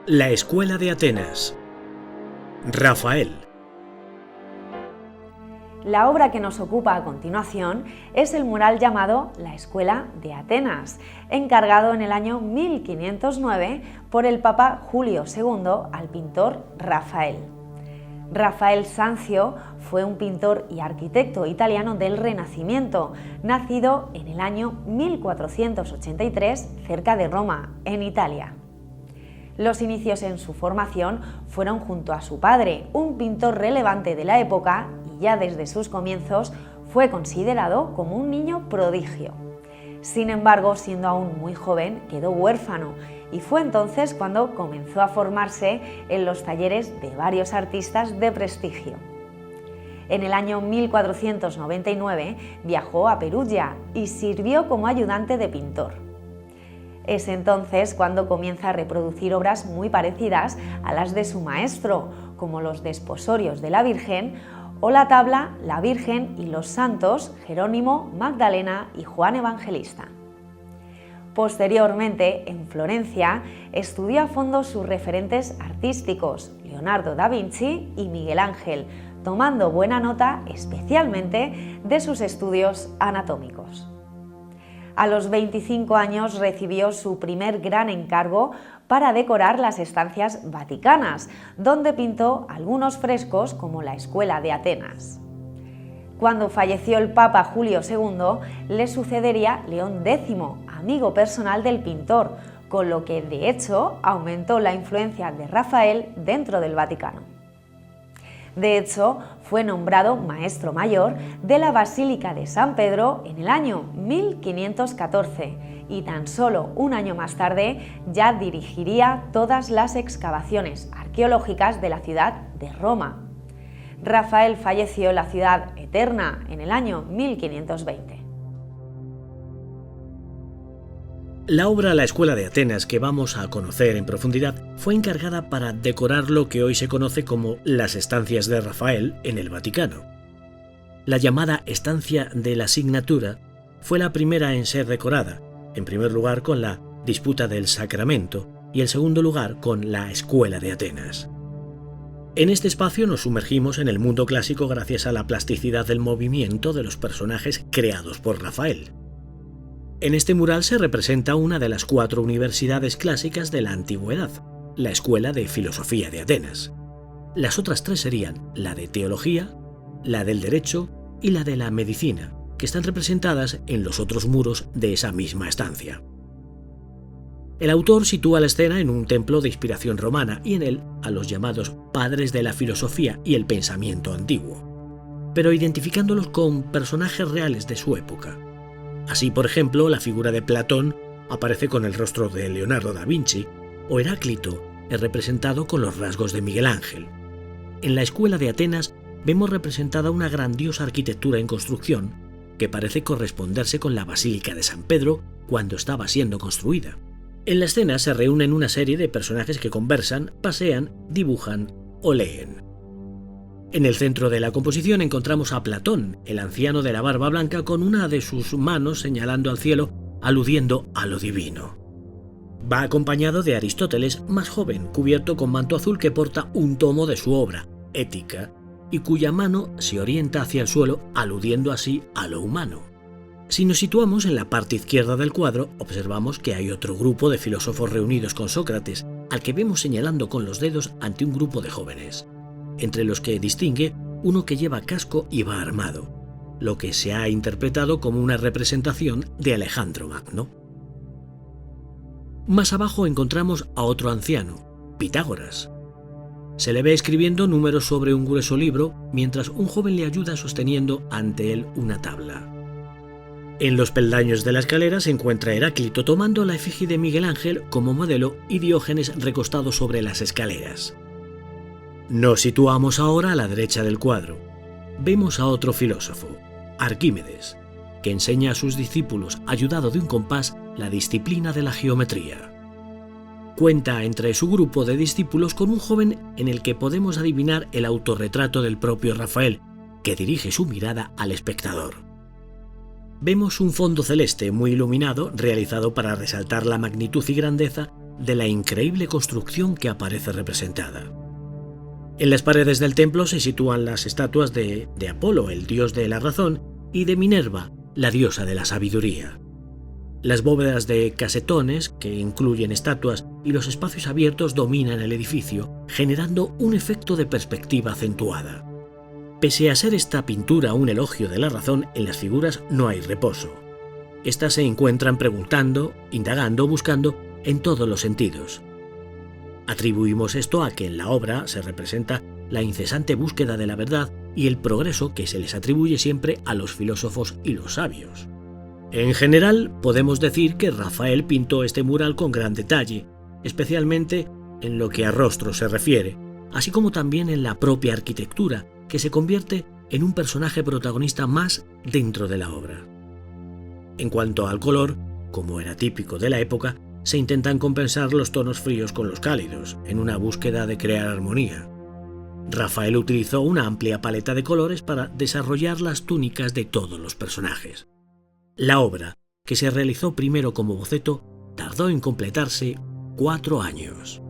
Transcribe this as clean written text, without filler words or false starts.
La Escuela de Atenas. Rafael. La obra que nos ocupa a continuación es el mural llamado La Escuela de Atenas, encargado en el año 1509 por el Papa Julio II al pintor Rafael. Rafael Sanzio fue un pintor y arquitecto italiano del Renacimiento, nacido en el año 1483 cerca de Roma, en Italia. Los inicios en su formación fueron junto a su padre, un pintor relevante de la época, y ya desde sus comienzos fue considerado como un niño prodigio. Sin embargo, siendo aún muy joven, quedó huérfano y fue entonces cuando comenzó a formarse en los talleres de varios artistas de prestigio. En el año 1499 viajó a Perugia y sirvió como ayudante de pintor. Es entonces cuando comienza a reproducir obras muy parecidas a las de su maestro, como los desposorios de la Virgen o la tabla La Virgen y los santos Jerónimo, Magdalena y Juan Evangelista. Posteriormente, en Florencia, estudió a fondo sus referentes artísticos, Leonardo da Vinci y Miguel Ángel, tomando buena nota especialmente de sus estudios anatómicos. A los 25 años recibió su primer gran encargo para decorar las estancias vaticanas, donde pintó algunos frescos como la Escuela de Atenas. Cuando falleció el Papa Julio II, le sucedería León X, amigo personal del pintor, con lo que de hecho aumentó la influencia de Rafael dentro del Vaticano. De hecho, fue nombrado maestro mayor de la Basílica de San Pedro en el año 1514 y tan solo un año más tarde ya dirigiría todas las excavaciones arqueológicas de la ciudad de Roma. Rafael falleció en la ciudad eterna en el año 1520. La obra La Escuela de Atenas, que vamos a conocer en profundidad, fue encargada para decorar lo que hoy se conoce como las estancias de Rafael en el Vaticano. La llamada estancia de la Signatura fue la primera en ser decorada, en primer lugar con la Disputa del Sacramento y en segundo lugar con la Escuela de Atenas. En este espacio nos sumergimos en el mundo clásico gracias a la plasticidad del movimiento de los personajes creados por Rafael. En este mural se representa una de las 4 universidades clásicas de la antigüedad, la Escuela de Filosofía de Atenas. Las otras 3 serían la de Teología, la del Derecho y la de la Medicina, que están representadas en los otros muros de esa misma estancia. El autor sitúa la escena en un templo de inspiración romana y en él a los llamados padres de la filosofía y el pensamiento antiguo, pero identificándolos con personajes reales de su época. Así, por ejemplo, la figura de Platón aparece con el rostro de Leonardo da Vinci, o Heráclito es representado con los rasgos de Miguel Ángel. En la Escuela de Atenas vemos representada una grandiosa arquitectura en construcción que parece corresponderse con la Basílica de San Pedro cuando estaba siendo construida. En la escena se reúnen una serie de personajes que conversan, pasean, dibujan o leen. En el centro de la composición encontramos a Platón, el anciano de la barba blanca, con una de sus manos señalando al cielo, aludiendo a lo divino. Va acompañado de Aristóteles, más joven, cubierto con manto azul, que porta un tomo de su obra, Ética, y cuya mano se orienta hacia el suelo, aludiendo así a lo humano. Si nos situamos en la parte izquierda del cuadro, observamos que hay otro grupo de filósofos reunidos con Sócrates, al que vemos señalando con los dedos ante un grupo de jóvenes, entre los que distingue uno que lleva casco y va armado, lo que se ha interpretado como una representación de Alejandro Magno. Más abajo encontramos a otro anciano, Pitágoras. Se le ve escribiendo números sobre un grueso libro, mientras un joven le ayuda sosteniendo ante él una tabla. En los peldaños de la escalera se encuentra Heráclito tomando la efigie de Miguel Ángel como modelo y Diógenes recostado sobre las escaleras. Nos situamos ahora a la derecha del cuadro. Vemos a otro filósofo, Arquímedes, que enseña a sus discípulos, ayudado de un compás, la disciplina de la geometría. Cuenta entre su grupo de discípulos con un joven en el que podemos adivinar el autorretrato del propio Rafael, que dirige su mirada al espectador. Vemos un fondo celeste muy iluminado realizado para resaltar la magnitud y grandeza de la increíble construcción que aparece representada. En las paredes del templo se sitúan las estatuas de Apolo, el dios de la razón, y de Minerva, la diosa de la sabiduría. Las bóvedas de casetones, que incluyen estatuas, y los espacios abiertos dominan el edificio, generando un efecto de perspectiva acentuada. Pese a ser esta pintura un elogio de la razón, en las figuras no hay reposo. Estas se encuentran preguntando, indagando, buscando en todos los sentidos. Atribuimos esto a que en la obra se representa la incesante búsqueda de la verdad y el progreso que se les atribuye siempre a los filósofos y los sabios. En general, podemos decir que Rafael pintó este mural con gran detalle, especialmente en lo que a rostros se refiere, así como también en la propia arquitectura, que se convierte en un personaje protagonista más dentro de la obra. En cuanto al color, como era típico de la época, se intentan compensar los tonos fríos con los cálidos, en una búsqueda de crear armonía. Rafael utilizó una amplia paleta de colores para desarrollar las túnicas de todos los personajes. La obra, que se realizó primero como boceto, tardó en completarse 4 años.